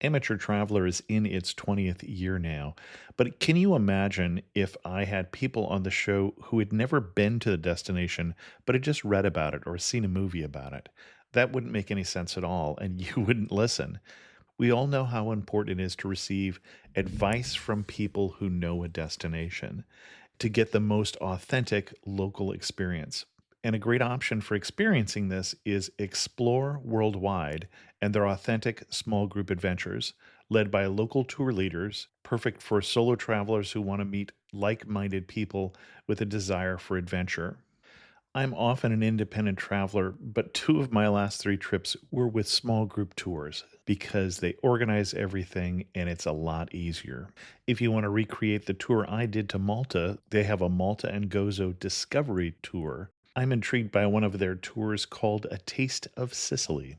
Amateur Traveler is in its 20th year now, but can you imagine if I had people on the show who had never been to the destination but had just read about it or seen a movie about it? That wouldn't make any sense at all, and you wouldn't listen. We all know how important it is to receive advice from people who know a destination to get the most authentic local experience. And a great option for experiencing this is Explore Worldwide and their authentic small group adventures, led by local tour leaders, perfect for solo travelers who want to meet like minded people with a desire for adventure. I'm often an independent traveler, but two of my last three trips were with small group tours because they organize everything and it's a lot easier. If you want to recreate the tour I did to Malta, they have a Malta and Gozo Discovery Tour. I'm intrigued by one of their tours called A Taste of Sicily.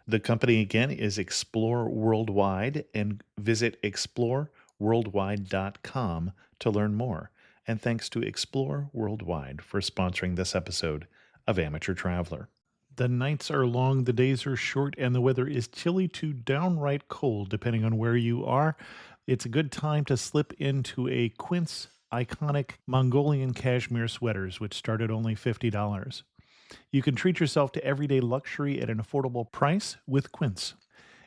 The company again is Explore Worldwide, and visit exploreworldwide.com to learn more. And thanks to Explore Worldwide for sponsoring this episode of Amateur Traveler. The nights are long, the days are short, and the weather is chilly to downright cold, depending on where you are. It's a good time to slip into a Quince iconic Mongolian cashmere sweaters, which start at only $50. You can treat yourself to everyday luxury at an affordable price with Quince.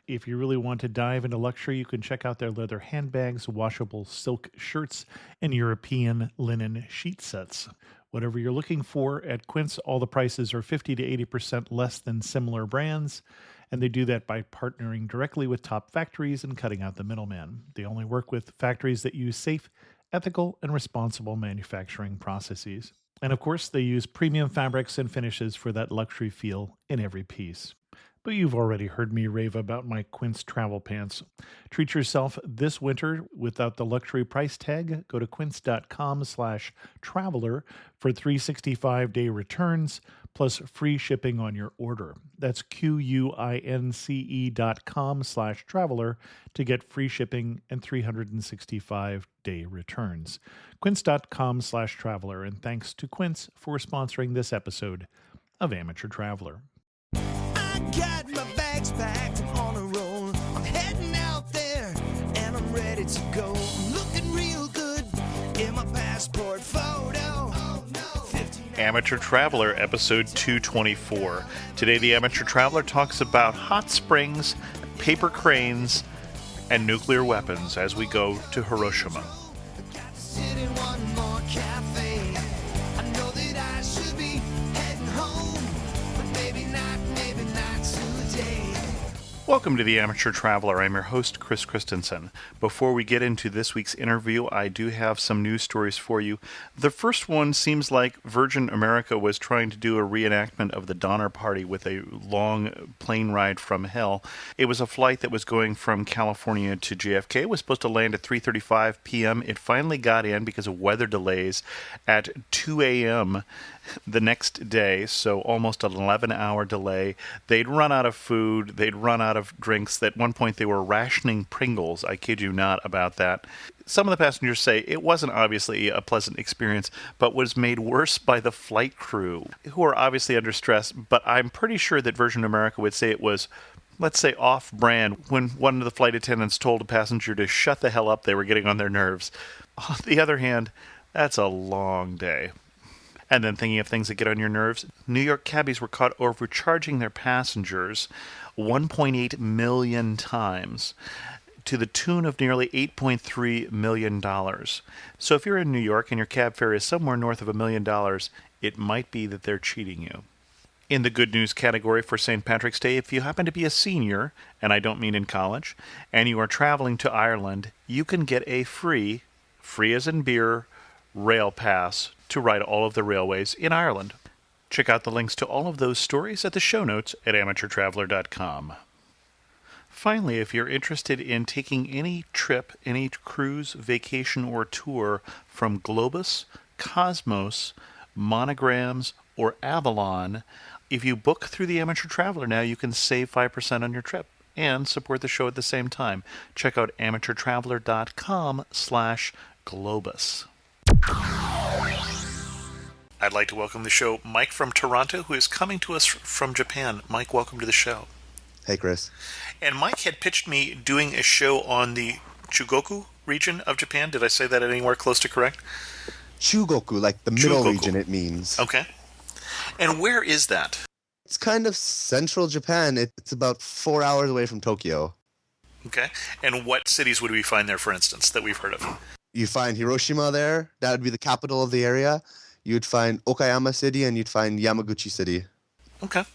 If you really want to dive into luxury, you can check out their leather handbags, washable silk shirts, and European linen sheet sets. Whatever you're looking for at Quince, all the prices are 50 to 80% less than similar brands, and they do that by partnering directly with top factories and cutting out the middleman. They only work with factories that use safe, ethical, and responsible manufacturing processes. And of course, they use premium fabrics and finishes for that luxury feel in every piece. But you've already heard me rave about my Quince travel pants. Treat yourself this winter without the luxury price tag. Go to quince.com/traveler for 365-day returns plus free shipping on your order. That's QUINCE.com/traveler to get free shipping and 365-day returns. Quince.com/traveler. And thanks to Quince for sponsoring this episode of Amateur Traveler. Got my bags packed, I'm on a roll. I'm heading out there and I'm ready to go. I'm looking real good in my passport photo. Oh, no. Amateur Traveler, episode 224. Today, the Amateur Traveler talks about hot springs, paper cranes, and nuclear weapons as we go to Hiroshima. Got to sit in one more cafe. I know that I should be heading home, but maybe not today. Welcome to the Amateur Traveler. I'm your host, Chris Christensen. Before we get into this week's interview, I do have some news stories for you. The first one seems like Virgin America was trying to do a reenactment of the Donner Party with a long plane ride from hell. It was a flight that was going from California to JFK. It was supposed to land at 3:35 p.m. It finally got in because of weather delays at 2 a.m. the next day, so almost an 11-hour delay. They'd run out of food. They'd run out of drinks. At one point, they were rationing Pringles. I kid you not about that. Some of the passengers say it wasn't obviously a pleasant experience, but was made worse by the flight crew, who are obviously under stress, but I'm pretty sure that Virgin America would say it was, let's say, off-brand when one of the flight attendants told a passenger to shut the hell up. They were getting on their nerves. On the other hand, that's a long day. And then thinking of things that get on your nerves, New York cabbies were caught overcharging their passengers 1.8 million times to the tune of nearly $8.3 million. So if you're in New York and your cab fare is somewhere north of $1 million, it might be that they're cheating you. In the good news category for St. Patrick's Day, if you happen to be a senior, and I don't mean in college, and you are traveling to Ireland, you can get a free as in beer, rail pass to ride all of the railways in Ireland. Check out the links to all of those stories at the show notes at amateurtraveler.com. Finally, if you're interested in taking any trip, any cruise, vacation, or tour from Globus, Cosmos, Monograms, or Avalon, if you book through the Amateur Traveler now, you can save 5% on your trip and support the show at the same time. Check out amateurtraveler.com/Globus. I'd like to welcome to the show Mike from Toronto, who is coming to us from Japan. Mike, welcome to the show. Hey, Chris. And Mike had pitched me doing a show on the Chugoku region of Japan. Did I say that anywhere close to correct? Chugoku, like the middle Chugoku. region, it means. Okay. And where is that? It's kind of central Japan. It's about 4 hours away from Tokyo. Okay. And what cities would we find there, for instance, that we've heard of? You find Hiroshima there. That would be the capital of the area. You'd find Okayama City, and you'd find Yamaguchi City. Okay.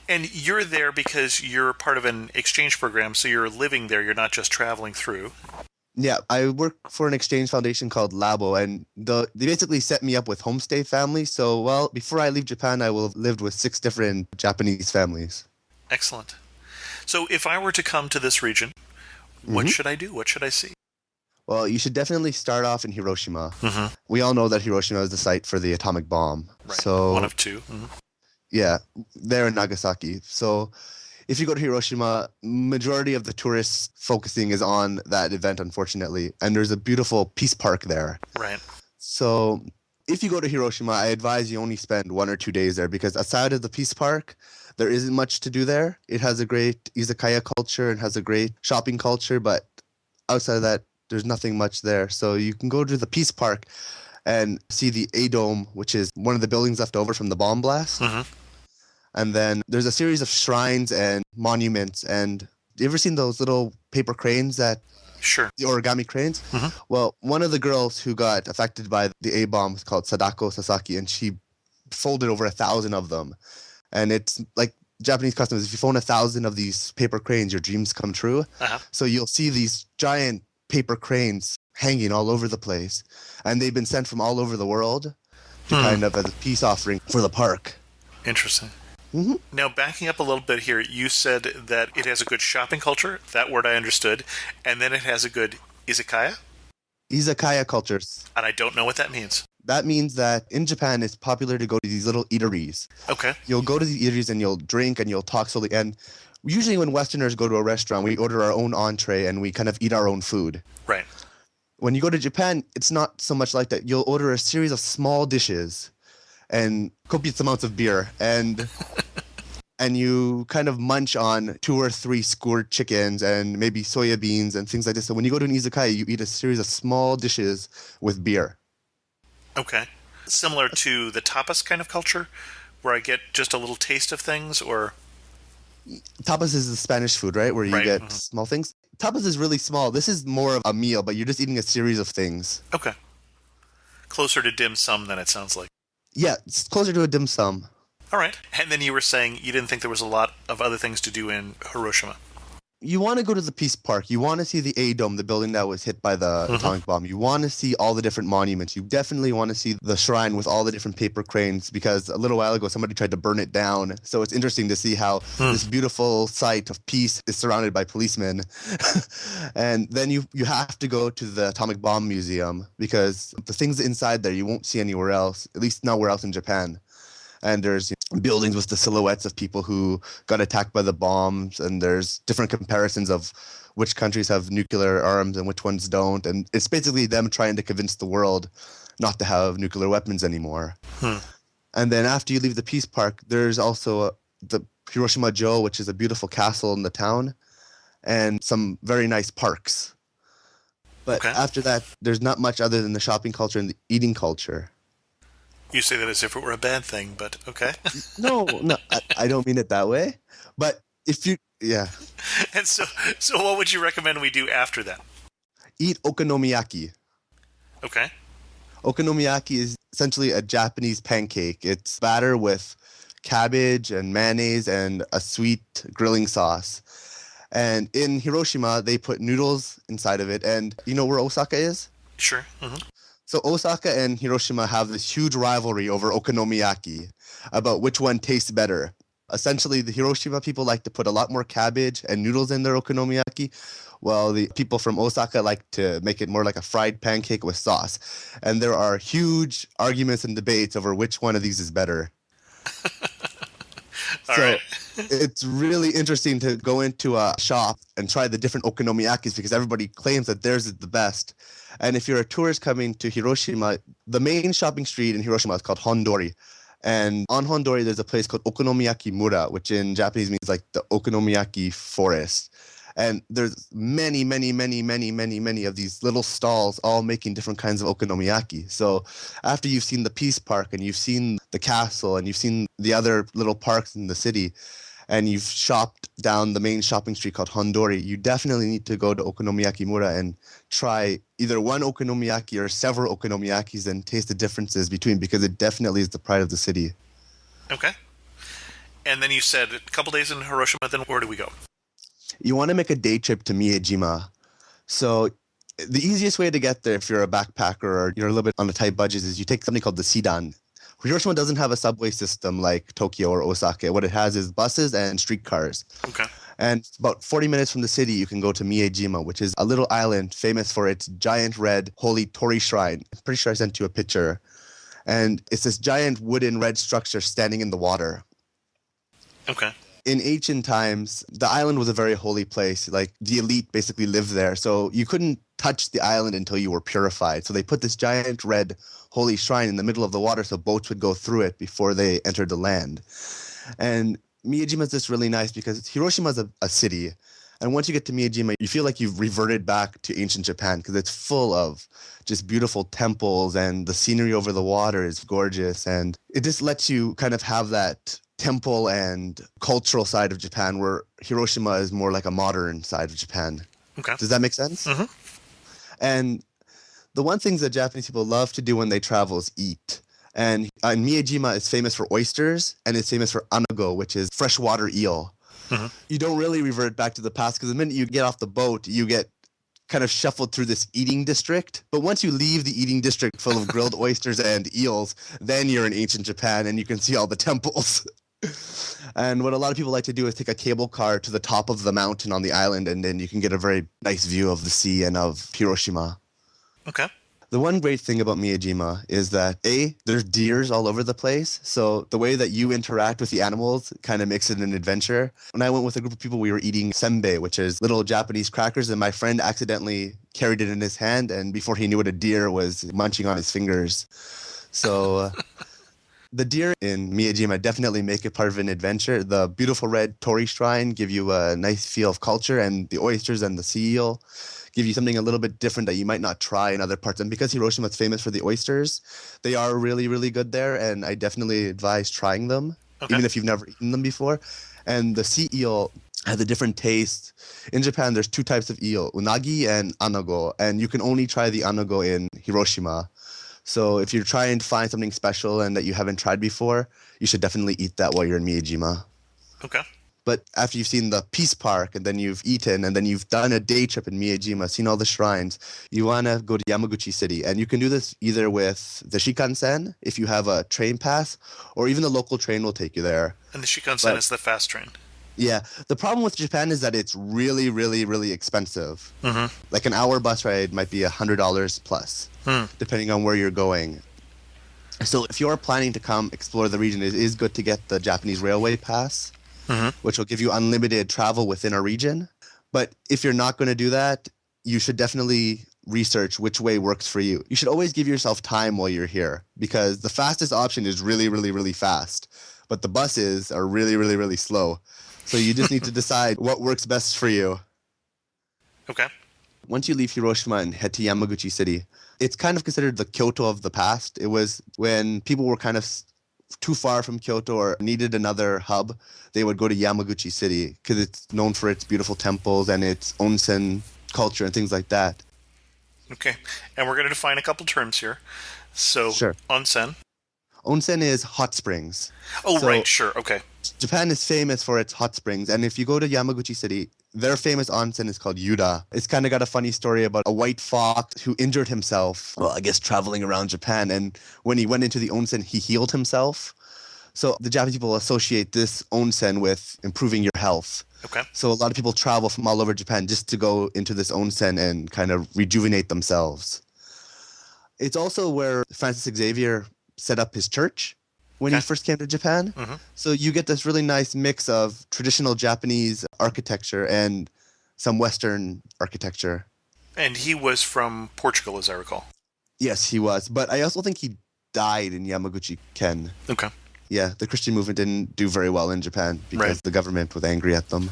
And you're there because you're part of an exchange program, so you're living there. You're not just traveling through. Yeah, I work for an exchange foundation called Labo, and they basically set me up with homestay families. So, well, before I leave Japan, I will have lived with 6 different Japanese families. Excellent. So if I were to come to this region, what should I do? What should I see? Well, you should definitely start off in Hiroshima. Mm-hmm. We all know that Hiroshima is the site for the atomic bomb. Right. So, one of two. Mm-hmm. yeah, there in Nagasaki. So if you go to Hiroshima, majority of the tourists focusing is on that event, unfortunately. And there's a beautiful peace park there. Right. So if you go to Hiroshima, I advise you only spend 1 or 2 days there, because aside of the peace park, there isn't much to do there. It has a great izakaya culture and has a great shopping culture, but outside of that, there's nothing much there. So you can go to the peace park and see the A-Dome, which is one of the buildings left over from the bomb blast. Mm-hmm. And then there's a series of shrines and monuments. And you ever seen those little paper cranes Sure. the origami cranes? Mm-hmm. Well, one of the girls who got affected by the A-bomb was called Sadako Sasaki, and she folded over 1,000 of them. And it's like Japanese customs, if you phone 1,000 of these paper cranes, your dreams come true. Uh-huh. So you'll see these giant paper cranes hanging all over the place. And they've been sent from all over the world to kind of as a peace offering for the park. Interesting. Mm-hmm. Now, backing up a little bit here, you said that it has a good shopping culture. That word I understood. And then it has a good izakaya. Izakaya cultures. And I don't know what that means. That means that in Japan, it's popular to go to these little eateries. Okay. You'll go to the eateries and you'll drink and you'll talk slowly. And usually when Westerners go to a restaurant, we order our own entree and we kind of eat our own food. Right. When you go to Japan, it's not so much like that. You'll order a series of small dishes and copious amounts of beer. And you kind of munch on 2 or 3 skewered chickens and maybe soya beans and things like this. So when you go to an izakaya, you eat a series of small dishes with beer. Okay. Similar to the tapas kind of culture, where I get just a little taste of things, or... Tapas is the Spanish food, right? Where you Right. get Mhm. small things. Tapas is really small. This is more of a meal, but you're just eating a series of things. Okay. Closer to dim sum than it sounds like. Yeah, it's closer to a dim sum. All right. And then you were saying you didn't think there was a lot of other things to do in Hiroshima. You want to go to the Peace Park. You want to see the A-Dome, the building that was hit by the atomic bomb. You want to see all the different monuments. You definitely want to see the shrine with all the different paper cranes, because a little while ago somebody tried to burn it down. So it's interesting to see how this beautiful site of peace is surrounded by policemen. And then you have to go to the Atomic Bomb Museum, because the things inside there you won't see anywhere else, at least nowhere else in Japan. And there's buildings with the silhouettes of people who got attacked by the bombs, and there's different comparisons of which countries have nuclear arms and which ones don't. And it's basically them trying to convince the world not to have nuclear weapons anymore. And then after you leave the Peace Park, there's also the Hiroshima-Jo, which is a beautiful castle in the town, and some very nice parks. But after that, there's not much other than the shopping culture and the eating culture. You say that as if it were a bad thing, but okay. No, I don't mean it that way. But if you, And so what would you recommend we do after that? eat okonomiyaki. Okay. Okonomiyaki is essentially a Japanese pancake. It's batter with cabbage and mayonnaise and a sweet grilling sauce. And in Hiroshima, they put noodles inside of it. And you know where Osaka is? Sure. Mm-hmm. So Osaka and Hiroshima have this huge rivalry over okonomiyaki, about which one tastes better. Essentially, the Hiroshima people like to put a lot more cabbage and noodles in their okonomiyaki, while the people from Osaka like to make it more like a fried pancake with sauce. And there are huge arguments and debates over which one of these is better. All So right. it's really interesting to go into a shop and try the different okonomiyakis, because everybody claims that theirs is the best. And if you're a tourist coming to Hiroshima, the main shopping street in Hiroshima is called Hondori. And on Hondori, there's a place called Okonomiyaki Mura, which in Japanese means like the okonomiyaki forest. And there's many, many, many, many, many, many of these little stalls all making different kinds of okonomiyaki. So after you've seen the Peace Park and you've seen the castle and you've seen the other little parks in the city, and you've shopped down the main shopping street called Hondori, you definitely need to go to Okonomiyaki Mura and try either one okonomiyaki or several okonomiyakis and taste the differences between, because it definitely is the pride of the city. Okay. And then you said a couple days in Hiroshima, then where do we go? You want to make a day trip to Miyajima. So the easiest way to get there if you're a backpacker or you're a little bit on a tight budget is you take something called the Sedan. Hiroshima doesn't have a subway system like Tokyo or Osaka. What it has is buses and streetcars. Okay. And about 40 minutes from the city, you can go to Miyajima, which is a little island famous for its giant red holy Torii shrine. I'm pretty sure I sent you a picture. And it's this giant wooden red structure standing in the water. Okay. In ancient times, the island was a very holy place. Like, the elite basically lived there. So you couldn't touch the island until you were purified. So they put this giant red holy shrine in the middle of the water so boats would go through it before they entered the land. And Miyajima is just really nice because Hiroshima is a city. And once you get to Miyajima, you feel like you've reverted back to ancient Japan because it's full of just beautiful temples and the scenery over the water is gorgeous. And it just lets you kind of have that temple and cultural side of Japan, where Hiroshima is more like a modern side of Japan. Okay. Does that make sense? Mm-hmm. And the one thing that Japanese people love to do when they travel is eat. And Miyajima is famous for oysters, and it's famous for anago, which is freshwater eel. Mm-hmm. You don't really revert back to the past because the minute you get off the boat, you get kind of shuffled through this eating district. But once you leave the eating district full of grilled oysters and eels, then you're in ancient Japan and you can see all the temples. And what a lot of people like to do is take a cable car to the top of the mountain on the island, and then you can get a very nice view of the sea and of Hiroshima. Okay. The one great thing about Miyajima is that, A, there's deers all over the place. So the way that you interact with the animals kind of makes it an adventure. When I went with a group of people, we were eating senbei, which is little Japanese crackers, and my friend accidentally carried it in his hand, and before he knew it, a deer was munching on his fingers. So the deer in Miyajima definitely make it part of an adventure. The beautiful red Torii shrine give you a nice feel of culture, and the oysters and the sea eel give you something a little bit different that you might not try in other parts. And because Hiroshima is famous for the oysters, they are really, really good there, and I definitely advise trying them, even if you've never eaten them before. And the sea eel has a different taste. In Japan, there's two types of eel, unagi and anago, and you can only try the anago in Hiroshima. So if you're trying to find something special and that you haven't tried before, you should definitely eat that while you're in Miyajima. Okay. But after you've seen the Peace Park, and then you've eaten, and then you've done a day trip in Miyajima, seen all the shrines, you want to go to Yamaguchi City. And you can do this either with the Shinkansen, if you have a train pass, or even the local train will take you there. And the Shinkansen is the fast train. Yeah. The problem with Japan is that it's really, really, really expensive. Mm-hmm. Like an hour bus ride might be $100 plus, depending on where you're going. So if you're planning to come explore the region, it is good to get the Japanese railway pass. Which will give you unlimited travel within a region. But if you're not going to do that, you should definitely research which way works for you. You should always give yourself time while you're here, because the fastest option is really, really, really fast. But the buses are really, really, really slow. So you just need to decide what works best for you. Okay. Once you leave Hiroshima and head to Yamaguchi City, it's kind of considered the Kyoto of the past. It was when people were kind of too far from Kyoto or needed another hub, they would go to Yamaguchi City because it's known for its beautiful temples and its onsen culture and things like that. Okay. And we're going to define a couple terms here. So, Sure. Onsen. Onsen is hot springs. Oh, So right. Sure. Okay. Japan is famous for its hot springs. And if you go to Yamaguchi City, their famous onsen is called Yuda. It's kind of got a funny story about a white fox who injured himself, well, I guess traveling around Japan. And when he went into the onsen, he healed himself. So the Japanese people associate this onsen with improving your health. Okay. So a lot of people travel from all over Japan just to go into this onsen and kind of rejuvenate themselves. It's also where Francis Xavier set up his church when he first came to Japan. Mm-hmm. So you get this really nice mix of traditional Japanese architecture and some Western architecture. And he was from Portugal, as I recall. Yes, he was. But I also think he died in Yamaguchi-ken. Okay. Yeah, the Christian movement didn't do very well in Japan because Right. the government was angry at them.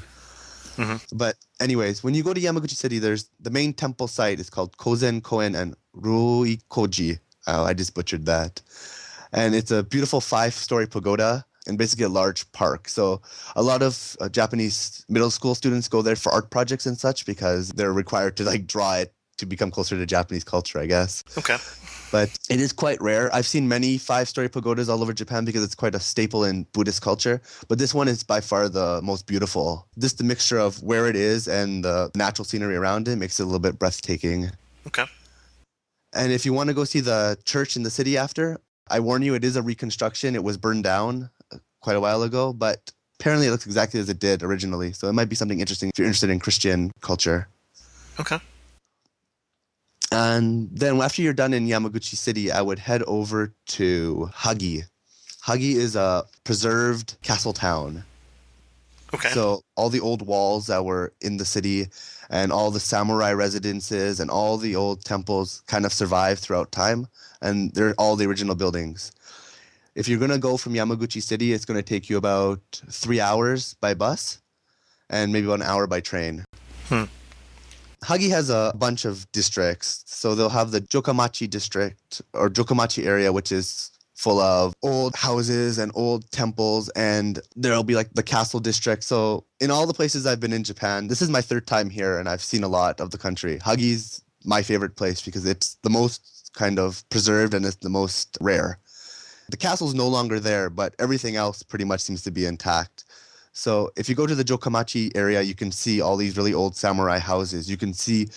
But anyways, when you go to Yamaguchi City, there's the main temple site is called Kozen Koen and Ruikoji. Oh, I just butchered that. And it's a beautiful 5-story pagoda and basically a large park. So a lot of Japanese middle school students go there for art projects and such because they're required to like draw it to become closer to Japanese culture, I guess. Okay. But it is quite rare. I've seen many 5-story pagodas all over Japan because it's quite a staple in Buddhist culture. But this one is by far the most beautiful. Just the mixture of where it is and the natural scenery around it makes it a little bit breathtaking. Okay. And if you want to go see the church in the city after, I warn you, it is a reconstruction. It was burned down quite a while ago, but apparently it looks exactly as it did originally. So it might be something interesting if you're interested in Christian culture. Okay. And then after you're done in Yamaguchi City, I would head over to Hagi. Hagi is a preserved castle town. Okay. So all the old walls that were in the city and all the samurai residences and all the old temples kind of survived throughout time. And they're all the original buildings. If you're going to go from Yamaguchi City, it's going to take you about 3 hours by bus and maybe about an hour by train. Hagi has a bunch of districts. So they'll have the Jokamachi district or Jokamachi area, which is full of old houses and old temples. And there'll be like the castle district. So in all the places I've been in Japan, this is my 3rd time here and I've seen a lot of the country. Hagi's my favorite place because it's the most kind of preserved and it's the most rare. The castle's no longer there, but everything else pretty much seems to be intact. So if you go to the Jokamachi area, you can see all these really old samurai houses. You can see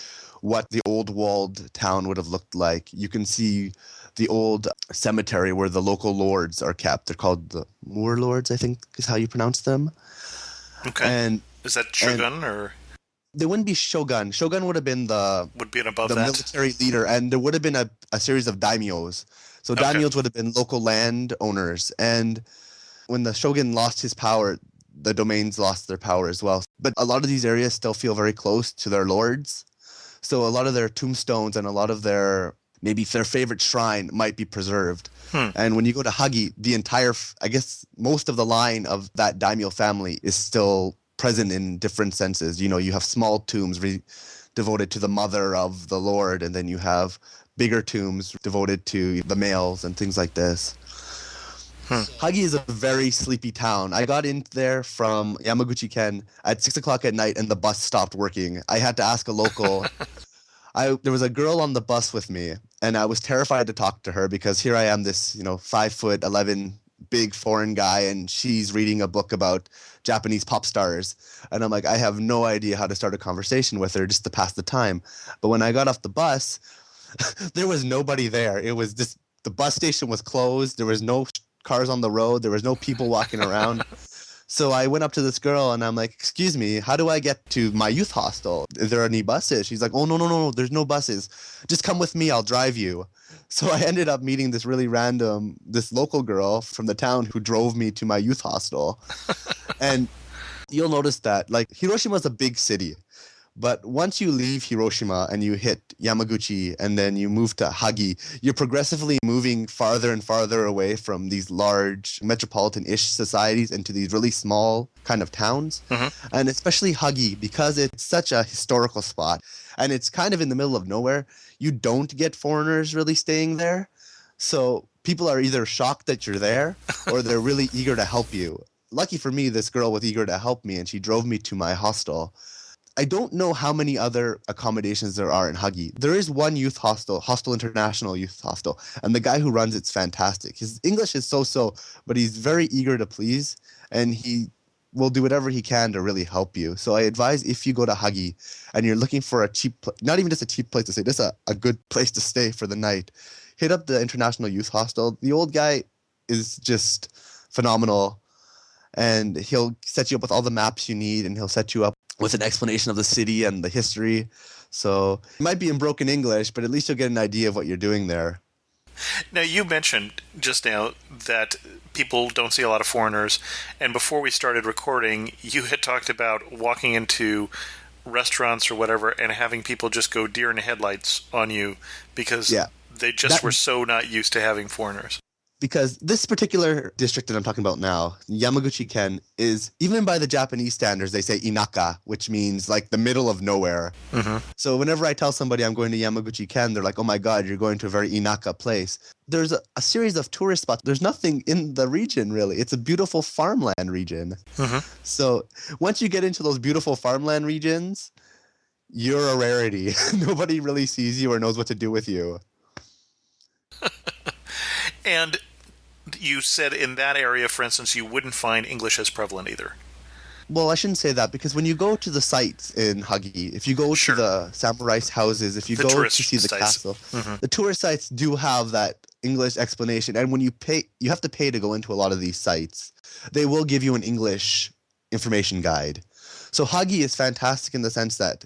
what the old walled town would have looked like. You can see the old cemetery where the local lords are kept. They're called the Moor Lords, I think is how you pronounce them. Okay. And is that shogun or they wouldn't be shogun. Shogun would have been would be above the that? military leader, and there would have been a series of daimyos. So Okay. daimyos would have been local land owners. And when the shogun lost his power, the domains lost their power as well. But a lot of these areas still feel very close to their lords. So a lot of their tombstones and a lot of maybe their favorite shrine might be preserved. And when you go to Hagi, the entire, I guess, most of the line of that daimyo family is still present in different senses. You know, you have small tombs devoted to the mother of the lord, and then you have bigger tombs devoted to the males and things like this. Hagi is a very sleepy town. I got in there from Yamaguchi-ken at 6 o'clock at night and the bus stopped working. I had to ask a local. There was a girl on the bus with me and I was terrified to talk to her because here I am, this 5'11" big foreign guy, and she's reading a book about Japanese pop stars. And I'm like, I have no idea how to start a conversation with her just to pass the time. But when I got off the bus, there was nobody there. It was just, the bus station was closed. There was no cars on the road. There was no people walking around. So I went up to this girl and I'm like, excuse me, how do I get to my youth hostel? Is there any buses? She's like, oh, no, there's no buses. Just come with me. I'll drive you. So I ended up meeting this local girl from the town who drove me to my youth hostel. And you'll notice that, like, Hiroshima is a big city. But once you leave Hiroshima and you hit Yamaguchi and then you move to Hagi, you're progressively moving farther and farther away from these large metropolitan-ish societies into these really small kind of towns. And especially Hagi, because it's such a historical spot and it's kind of in the middle of nowhere, you don't get foreigners really staying there. So people are either shocked that you're there or they're really eager to help you. Lucky for me, this girl was eager to help me and she drove me to my hostel. I don't know how many other accommodations there are in Hagi. There is one youth hostel, Hostel International Youth Hostel, and the guy who runs it's fantastic. His English is so-so, but he's very eager to please, and he will do whatever he can to really help you. So I advise if you go to Hagi and you're looking for a cheap, not even just a cheap place to stay, just a good place to stay for the night, hit up the International Youth Hostel. The old guy is just phenomenal, and he'll set you up with all the maps you need, and he'll set you up with an explanation of the city and the history. So it might be in broken English, but at least you'll get an idea of what you're doing there. Now, you mentioned just now that people don't see a lot of foreigners, and before we started recording, you had talked about walking into restaurants or whatever and having people just go deer in the headlights on you because they just were so not used to having foreigners. because this particular district that I'm talking about now, Yamaguchi-ken, is, even by the Japanese standards, they say inaka, which means like the middle of nowhere. So whenever I tell somebody I'm going to Yamaguchi-ken, they're like, oh my God, you're going to a very inaka place. There's a series of tourist spots. There's nothing in the region, really. It's a beautiful farmland region. So once you get into those beautiful farmland regions, you're a rarity. Nobody really sees you or knows what to do with you. And you said in that area, for instance, you wouldn't find English as prevalent either. Well, I shouldn't say that, because when you go to the sites in Hagi, if you go to the samurai's houses, if you go to see the castle, the tourist sites do have that English explanation. And when you pay, you have to pay to go into a lot of these sites. They will give you an English information guide. So Hagi is fantastic in the sense that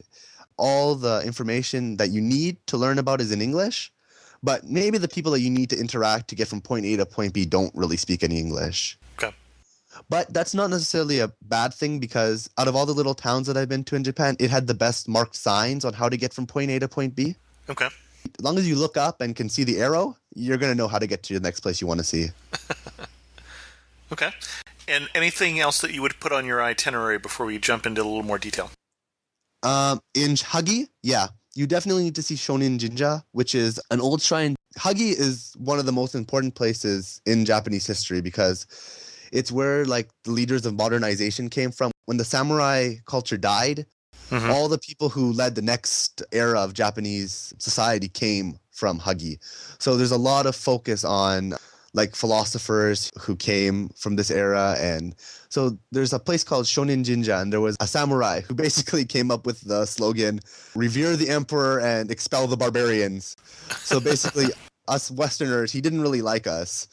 all the information that you need to learn about is in English. But maybe the people that you need to interact to get from point A to point B don't really speak any English. Okay. But that's not necessarily a bad thing, because out of all the little towns that I've been to in Japan, it had the best marked signs on how to get from point A to point B. Okay. As long as you look up and can see the arrow, you're going to know how to get to the next place you want to see. Okay. And anything else that you would put on your itinerary before we jump into a little more detail? In Hagi, yeah. You definitely need to see Shonin Jinja, which is an old shrine. Hagi is one of the most important places in Japanese history, because it's where like the leaders of modernization came from. When the samurai culture died, all the people who led the next era of Japanese society came from Hagi. So there's a lot of focus on like philosophers who came from this era. And so there's a place called Shonin Jinja, and there was a samurai who basically came up with the slogan, revere the emperor and expel the barbarians. So basically us Westerners, he didn't really like us,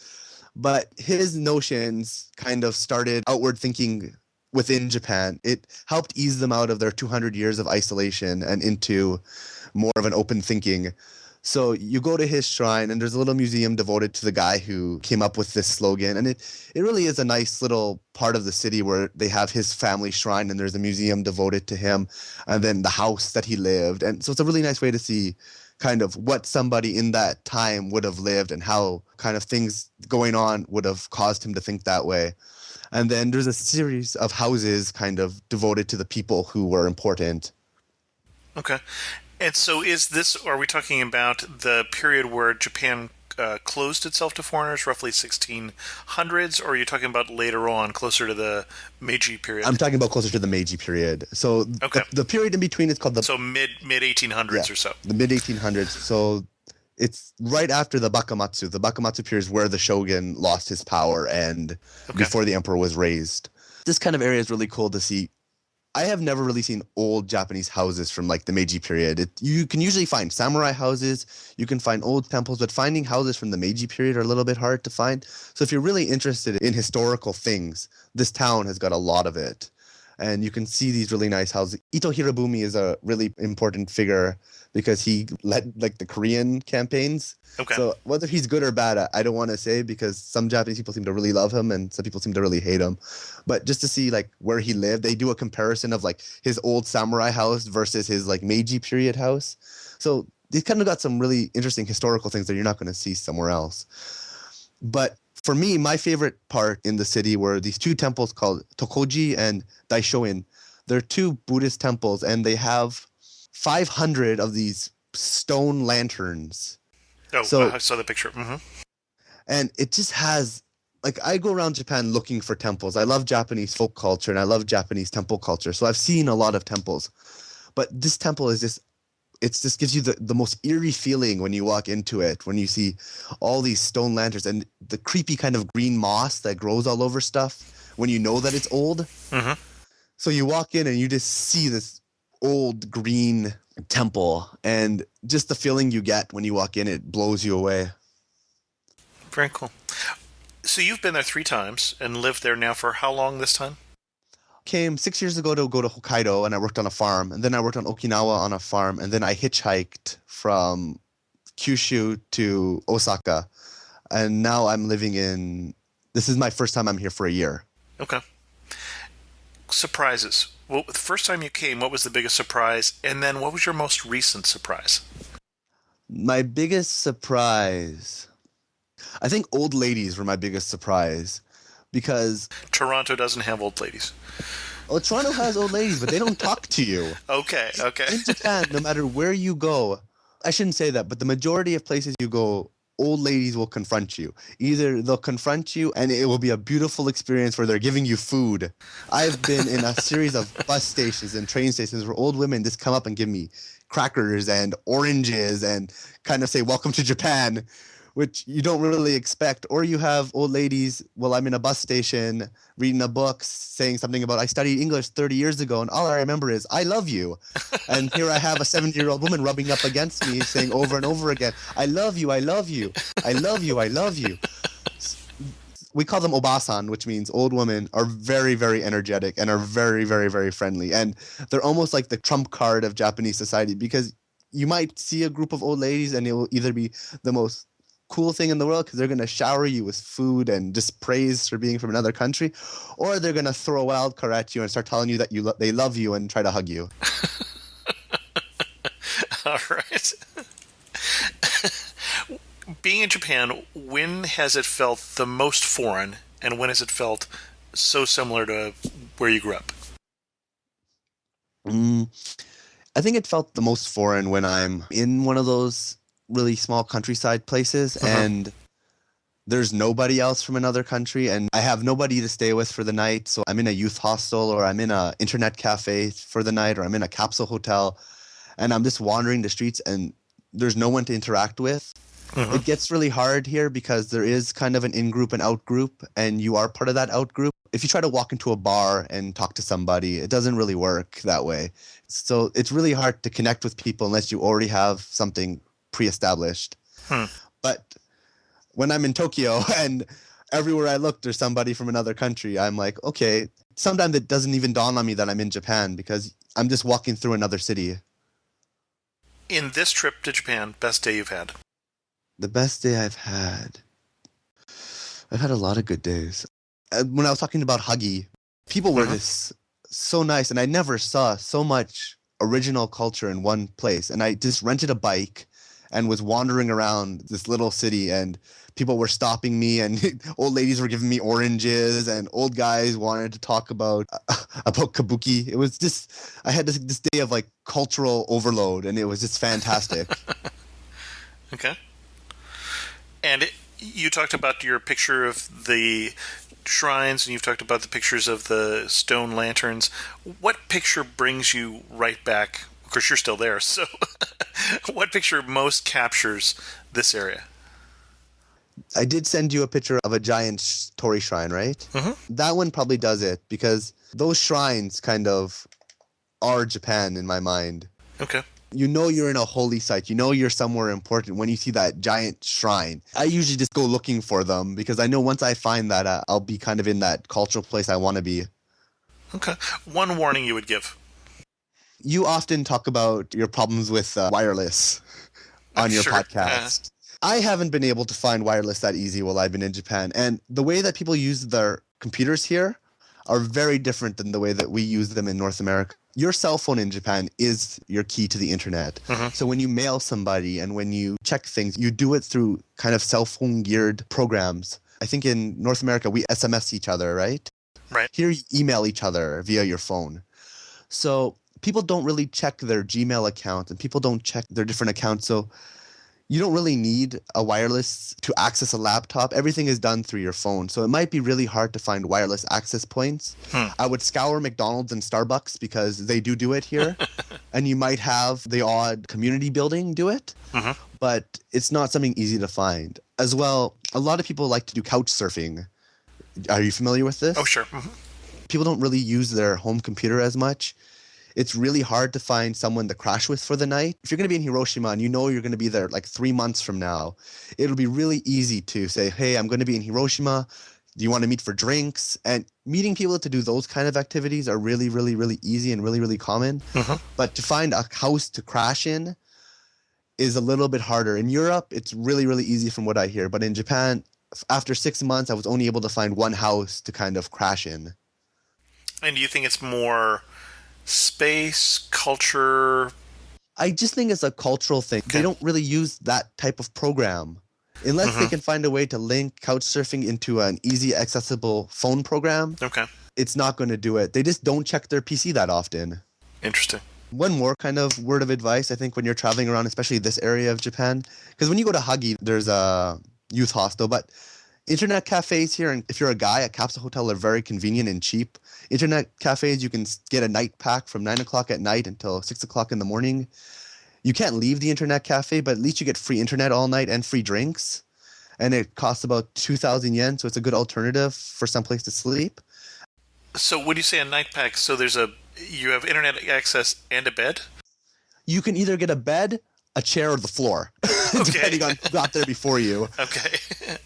but his notions kind of started outward thinking within Japan. It helped ease them out of their 200 years of isolation and into more of an open thinking. So you go to his shrine, and there's a little museum devoted to the guy who came up with this slogan. And it really is a nice little part of the city where they have his family shrine, and there's a museum devoted to him, and then the house that he lived. And so it's a really nice way to see kind of what somebody in that time would have lived and how kind of things going on would have caused him to think that way. And then there's a series of houses kind of devoted to the people who were important. Okay. And so are we talking about the period where Japan closed itself to foreigners, roughly 1600s, or are you talking about later on, closer to the Meiji period? I'm talking about closer to the Meiji period. So the period in between is called the... So mid-1800s or so. The mid-1800s. So it's right after the Bakamatsu. The Bakamatsu period is where the shogun lost his power and before the emperor was raised. This kind of area is really cool to see. I have never really seen old Japanese houses from like the Meiji period. You can usually find samurai houses, you can find old temples, but finding houses from the Meiji period are a little bit hard to find. So if you're really interested in historical things, this town has got a lot of it. And you can see these really nice houses. Ito Hirobumi is a really important figure because he led like the Korean campaigns. Okay. So whether he's good or bad, I don't want to say, because some Japanese people seem to really love him and some people seem to really hate him. But just to see like where he lived, they do a comparison of like his old samurai house versus his like Meiji period house. So they've kind of got some really interesting historical things that you're not going to see somewhere else. But for me, my favorite part in the city were these two temples called Tokoji and Daishoin. They're two Buddhist temples, and they have 500 of these stone lanterns. Oh, so, I saw the picture. And it just has, like, I go around Japan looking for temples. I love Japanese folk culture, and I love Japanese temple culture. So I've seen a lot of temples. But this temple is just, it just gives you the most eerie feeling when you walk into it, when you see all these stone lanterns and the creepy kind of green moss that grows all over stuff when you know that it's old. So you walk in and you just see this old green temple, and just the feeling you get when you walk in, it blows you away. Very cool. So you've been there 3 times and lived there now for how long this time? Came 6 years ago to go to Hokkaido, and I worked on a farm, and then I worked on Okinawa on a farm, and then I hitchhiked from Kyushu to Osaka, and now I'm living in, this is my first time I'm here for a year. Okay. Surprises. Well, the first time you came, what was the biggest surprise? And then what was your most recent surprise? My biggest surprise, I think old ladies were my biggest surprise because Toronto doesn't have old ladies. Toronto has old ladies, but they don't talk to you. Okay. In Japan, no matter where you go, I shouldn't say that, but the majority of places you go, old ladies will confront you. Either they'll confront you and it will be a beautiful experience where they're giving you food. I've been in a series of bus stations and train stations where old women just come up and give me crackers and oranges and kind of say, "Welcome to Japan," which you don't really expect. Or you have old ladies, well, I'm in a bus station reading a book saying something about, I studied English 30 years ago and all I remember is, "I love you." And here I have a 70-year-old woman rubbing up against me saying over and over again, "I love you, I love you, I love you, I love you." We call them obasan, which means old women are very, very energetic and are very, very, very friendly. And they're almost like the trump card of Japanese society because you might see a group of old ladies and it will either be the most cool thing in the world because they're going to shower you with food and just praise for being from another country, or they're going to throw a wild card at you and start telling you that they love you and try to hug you. All right. Being in Japan, when has it felt the most foreign, and when has it felt so similar to where you grew up? I think it felt the most foreign when I'm in one of those really small countryside places and there's nobody else from another country and I have nobody to stay with for the night. So I'm in a youth hostel or I'm in an internet cafe for the night or I'm in a capsule hotel and I'm just wandering the streets and there's no one to interact with. It gets really hard here because there is kind of an in-group and out-group and you are part of that out-group. If you try to walk into a bar and talk to somebody, it doesn't really work that way. So it's really hard to connect with people unless you already have something pre-established. But when I'm in Tokyo and everywhere I look, there's somebody from another country, I'm like, okay, sometimes it doesn't even dawn on me that I'm in Japan because I'm just walking through another city. In this trip to Japan, best day you've had? The best day I've had a lot of good days. When I was talking about Hagi, people were just so nice, and I never saw so much original culture in one place. And I just rented a bike and was wandering around this little city, and people were stopping me, and old ladies were giving me oranges, and old guys wanted to talk about kabuki. It was just, I had this day of like cultural overload, and it was just fantastic. Okay. And you talked about your picture of the shrines, and you've talked about the pictures of the stone lanterns. What picture brings you right back? Of course, you're still there, so what picture most captures this area? I did send you a picture of a giant Torii shrine, right? That one probably does it, because those shrines kind of are Japan in my mind. Okay. You know you're in a holy site. You know you're somewhere important when you see that giant shrine. I usually just go looking for them because I know once I find that, I'll be kind of in that cultural place I want to be. Okay. One warning you would give. You often talk about your problems with wireless on your podcast. I haven't been able to find wireless that easy while I've been in Japan. And the way that people use their computers here are very different than the way that we use them in North America. Your cell phone in Japan is your key to the internet. So when you mail somebody and when you check things, you do it through kind of cell phone geared programs. I think in North America, we SMS each other, right? Right. Here, you email each other via your phone. So people don't really check their Gmail account and people don't check their different accounts. So you don't really need a wireless to access a laptop. Everything is done through your phone. So it might be really hard to find wireless access points. I would scour McDonald's and Starbucks because they do it here. And you might have the odd community building do it. But it's not something easy to find. As well, a lot of people like to do couch surfing. Are you familiar with this? Oh, sure. People don't really use their home computer as much. It's really hard to find someone to crash with for the night. If you're going to be in Hiroshima and you know you're going to be there like 3 months from now, it'll be really easy to say, hey, I'm going to be in Hiroshima. Do you want to meet for drinks? And meeting people to do those kind of activities are really, really, really easy and really, really common. But to find a house to crash in is a little bit harder. In Europe, it's really, really easy from what I hear. But in Japan, after 6 months, I was only able to find one house to kind of crash in. And do you think it's more space, culture? I just think it's a cultural thing. Okay. They don't really use that type of program. Unless they can find a way to link couchsurfing into an easy accessible phone program, Okay. it's not going to do it. They just don't check their PC that often. Interesting. One more kind of word of advice, I think, when you're traveling around, especially this area of Japan, because when you go to Hagi, there's a youth hostel, but internet cafes here, and if you're a guy, a capsule hotel are very convenient and cheap. Internet cafes, you can get a night pack from 9 o'clock at night until 6 o'clock in the morning. You can't leave the internet cafe, but at least you get free internet all night and free drinks. And it costs about 2,000 yen, so it's a good alternative for some place to sleep. So when you say a night pack, so you have internet access and a bed? You can either get a bed, a chair, or the floor, depending on who got there before you. Okay.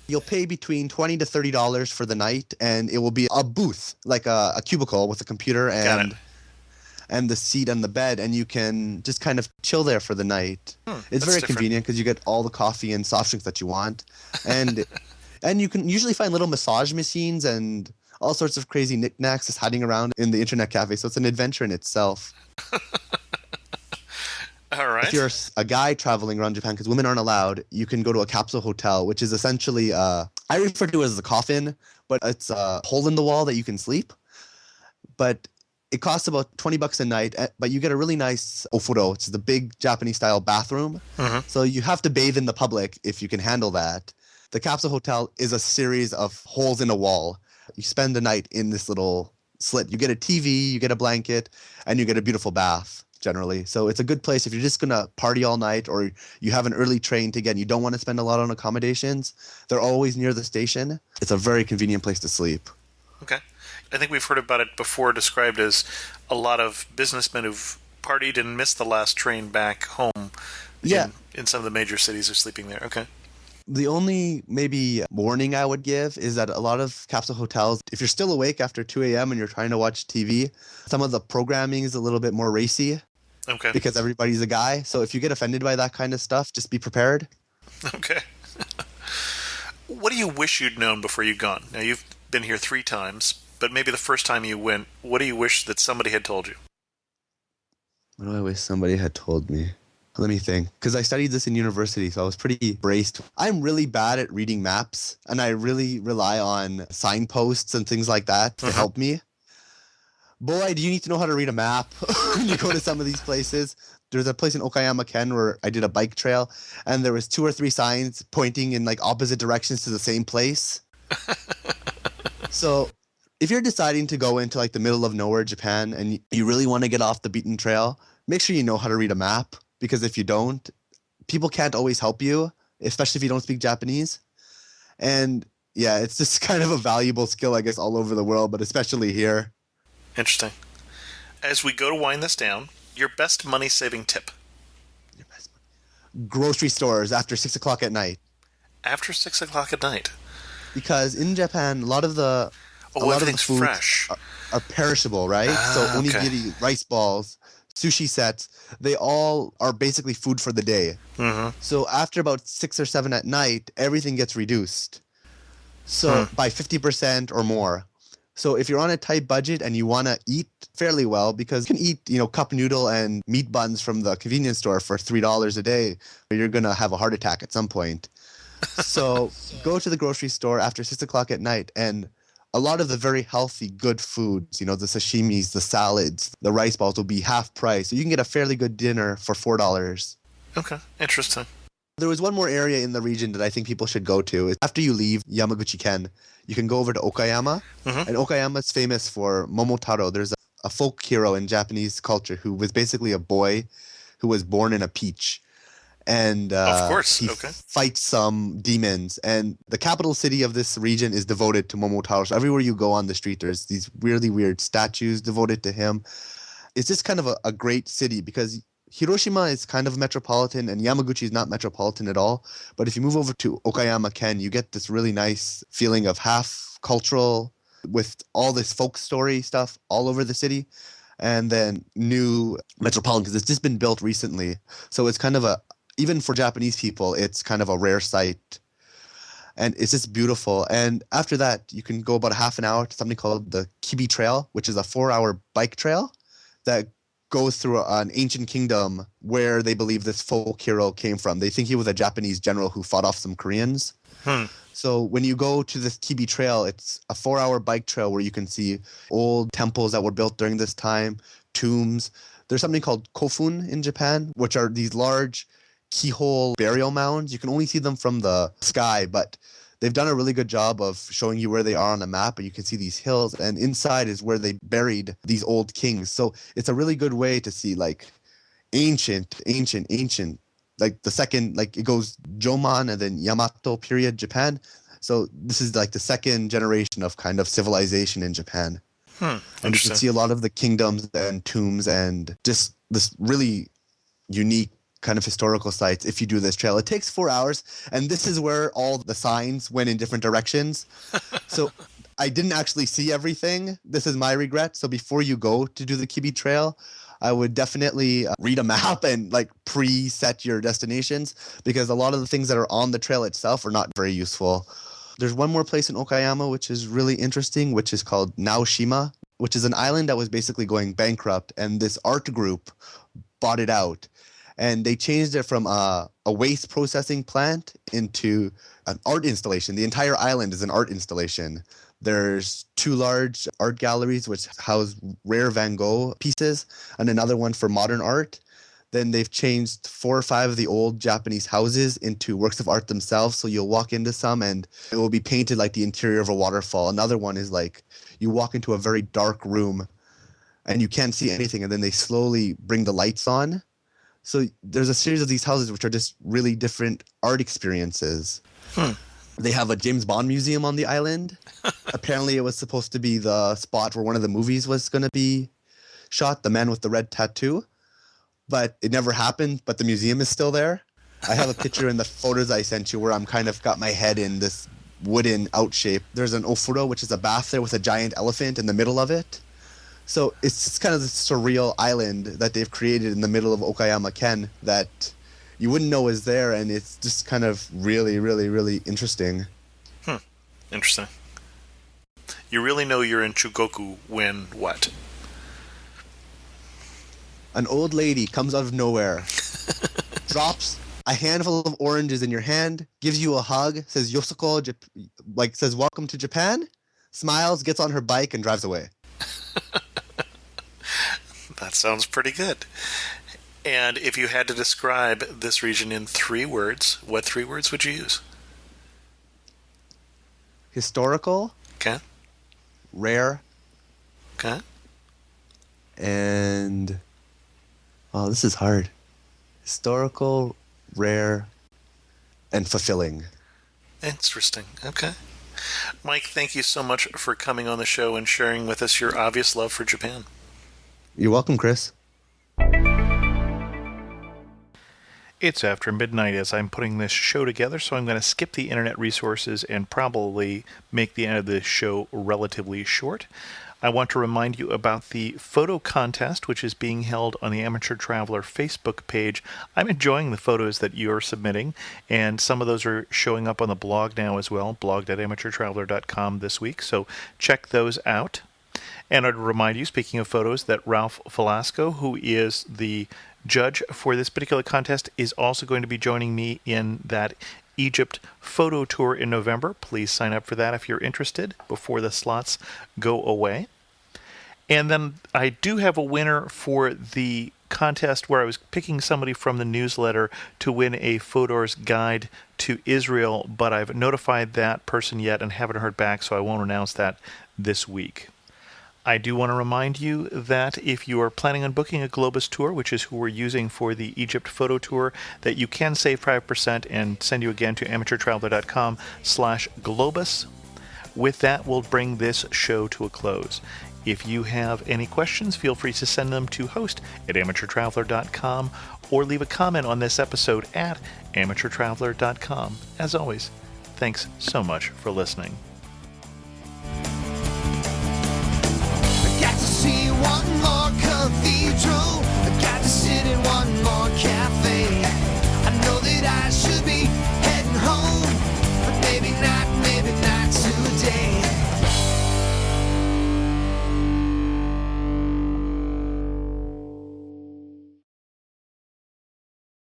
You'll pay between $20 to $30 for the night, and it will be a booth, like a cubicle with a computer and the seat and the bed, and you can just kind of chill there for the night. It's very convenient because you get all the coffee and soft drinks that you want, and you can usually find little massage machines and all sorts of crazy knickknacks just hiding around in the internet cafe. So it's an adventure in itself. All right. If you're a guy traveling around Japan, because women aren't allowed, you can go to a capsule hotel, which is essentially, I refer to it as a coffin, but it's a hole in the wall that you can sleep. But it costs about $20 a night, but you get a really nice ofuro. It's the big Japanese-style bathroom. So you have to bathe in the public if you can handle that. The capsule hotel is a series of holes in a wall. You spend the night in this little slit. You get a TV, you get a blanket, and you get a beautiful bath, generally. So it's a good place if you're just going to party all night or you have an early train to get and you don't want to spend a lot on accommodations. They're always near the station. It's a very convenient place to sleep. Okay. I think we've heard about it before described as a lot of businessmen who've partied and missed the last train back home. Yeah. In some of the major cities are sleeping there. Okay. The only maybe warning I would give is that a lot of capsule hotels, if you're still awake after 2 a.m. and you're trying to watch TV, some of the programming is a little bit more racy. Okay. Because everybody's a guy. So if you get offended by that kind of stuff, just be prepared. Okay. What do you wish you'd known before you'd gone? Now, you've been here 3 times, but maybe the first time you went, what do you wish that somebody had told you? What do I wish somebody had told me? Let me think. Because I studied this in university, so I was pretty braced. I'm really bad at reading maps, and I really rely on signposts and things like that to help me. Boy, do you need to know how to read a map when you go to some of these places. There's a place in Okayama Ken where I did a bike trail, and there was 2 or 3 signs pointing in like opposite directions to the same place. So if you're deciding to go into like the middle of nowhere, Japan, and you really want to get off the beaten trail, make sure you know how to read a map. Because if you don't, people can't always help you, especially if you don't speak Japanese. And yeah, it's just kind of a valuable skill, I guess, all over the world, but especially here. Interesting. As we go to wind this down, your best money-saving tip? Grocery stores after 6 o'clock at night. After 6 o'clock at night? Because in Japan, a lot of the foods fresh. Are perishable, right? So onigiri, rice balls, sushi sets, they all are basically food for the day. So after about 6 or 7 at night, everything gets reduced. So by 50% or more. So if you're on a tight budget and you want to eat fairly well, because you can eat, cup noodle and meat buns from the convenience store for $3 a day, you're going to have a heart attack at some point. So go to the grocery store after 6 o'clock at night, and a lot of the very healthy, good foods, the sashimis, the salads, the rice balls will be half price. So you can get a fairly good dinner for $4. Okay, interesting. There was one more area in the region that I think people should go to. After you leave Yamaguchi Ken, you can go over to Okayama. And Okayama is famous for Momotaro. There's a folk hero in Japanese culture who was basically a boy who was born in a peach. And of course. he fights some demons. And the capital city of this region is devoted to Momotaro. So everywhere you go on the street, there's these really weird statues devoted to him. It's just kind of a great city because Hiroshima is kind of metropolitan and Yamaguchi is not metropolitan at all. But if you move over to Okayama Ken, you get this really nice feeling of half cultural with all this folk story stuff all over the city. And then new metropolitan, because it's just been built recently. So it's kind of even for Japanese people, it's kind of a rare sight. And it's just beautiful. And after that, you can go about a half an hour to something called the Kibi Trail, which is a 4-hour bike trail that goes through an ancient kingdom where they believe this folk hero came from. They think he was a Japanese general who fought off some Koreans. So when you go to this Kibi Trail, it's a 4-hour bike trail where you can see old temples that were built during this time, tombs. There's something called kofun in Japan, which are these large keyhole burial mounds. You can only see them from the sky, but they've done a really good job of showing you where they are on a map, and you can see these hills, and inside is where they buried these old kings. So it's a really good way to see like ancient, like the second, like it goes Jomon and then Yamato period Japan. So this is like the second generation of kind of civilization in Japan. And you can see a lot of the kingdoms and tombs and just this really unique kind of historical sites if you do this trail. It takes 4 hours, and this is where all the signs went in different directions. So I didn't actually see everything. This is my regret. So before you go to do the Kibi Trail, I would definitely read a map and like preset your destinations, because a lot of the things that are on the trail itself are not very useful. There's one more place in Okayama which is really interesting, which is called Naoshima, which is an island that was basically going bankrupt, and this art group bought it out. And they changed it from a waste processing plant into an art installation. The entire island is an art installation. There's 2 large art galleries which house rare Van Gogh pieces, and another one for modern art. Then they've changed 4 or 5 of the old Japanese houses into works of art themselves. So you'll walk into some and it will be painted like the interior of a waterfall. Another one is like you walk into a very dark room and you can't see anything, and then they slowly bring the lights on. So there's a series of these houses which are just really different art experiences. They have a James Bond museum on the island. Apparently it was supposed to be the spot where one of the movies was going to be shot, The Man with the Red Tattoo. But it never happened, but the museum is still there. I have a picture in the photos I sent you where I'm kind of got my head in this wooden out shape. There's an ofuro, which is a bath there with a giant elephant in the middle of it. So it's just kind of this surreal island that they've created in the middle of Okayama Ken that you wouldn't know is there, and it's just kind of really, really, really interesting. Interesting. You really know you're in Chugoku when what? An old lady comes out of nowhere, drops a handful of oranges in your hand, gives you a hug, says Yosoko, like says welcome to Japan, smiles, gets on her bike, and drives away. That sounds pretty good. And if you had to describe this region in 3 words, what 3 words would you use? Historical. Okay. Rare. Okay. And this is hard. Historical, rare, and fulfilling. Interesting. Okay. Mike, thank you so much for coming on the show and sharing with us your obvious love for Japan. You're welcome, Chris. It's after midnight as I'm putting this show together, so I'm going to skip the internet resources and probably make the end of this show relatively short. I want to remind you about the photo contest, which is being held on the Amateur Traveler Facebook page. I'm enjoying the photos that you're submitting, and some of those are showing up on the blog now as well, blog.amateurtraveler.com this week, so check those out. And I'd remind you, speaking of photos, that Ralph Velasco, who is the judge for this particular contest, is also going to be joining me in that Egypt photo tour in November. Please sign up for that if you're interested before the slots go away. And then I do have a winner for the contest where I was picking somebody from the newsletter to win a Fodor's guide to Israel, but I've notified that person yet and haven't heard back, so I won't announce that this week. I do want to remind you that if you are planning on booking a Globus tour, which is who we're using for the Egypt photo tour, that you can save 5% and send you again to amateurtraveler.com/Globus. With that, we'll bring this show to a close. If you have any questions, feel free to send them to host@amateurtraveler.com or leave a comment on this episode at amateurtraveler.com. As always, thanks so much for listening.